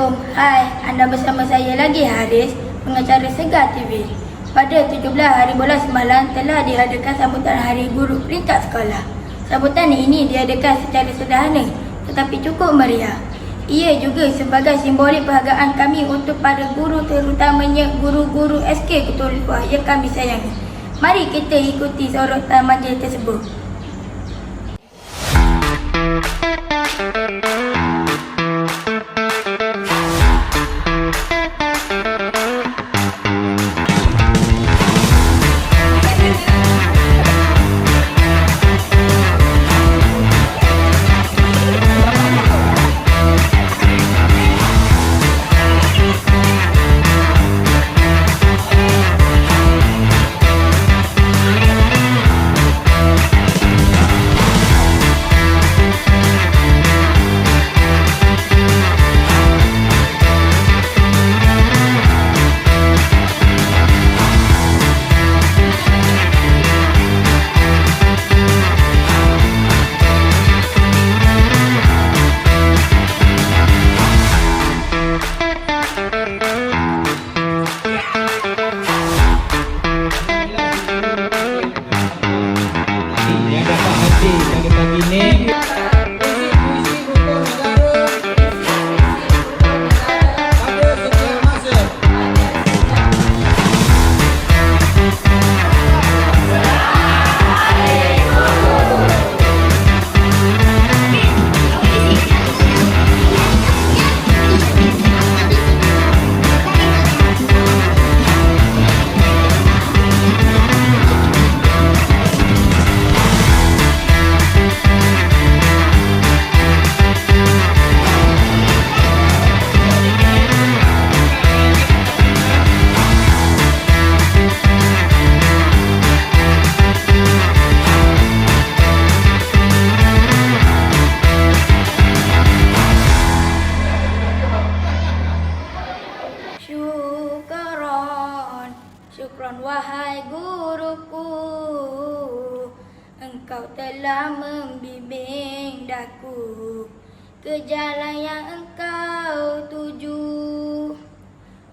Assalamualaikum. Hai, anda bersama saya lagi Haris, pengacara Segar TV. Pada 17 hari bulan semalam telah diadakan sambutan Hari Guru peringkat sekolah. Sambutan ini diadakan secara sederhana tetapi cukup meriah. Ia juga sebagai simbolik penghargaan kami untuk para guru, terutamanya guru-guru SK Ketua Luar yang kami sayangi. Mari kita ikuti sorotan majlis tersebut. Syukron wahai guruku, engkau telah membimbing daku ke jalan yang engkau tuju.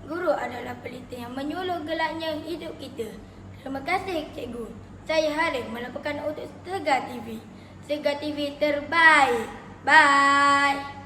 Guru adalah pelita yang menyuluh gelapnya hidup kita. Terima kasih cikgu. Saya Haris melaporkan untuk Segar TV. Segar TV terbaik. Bye.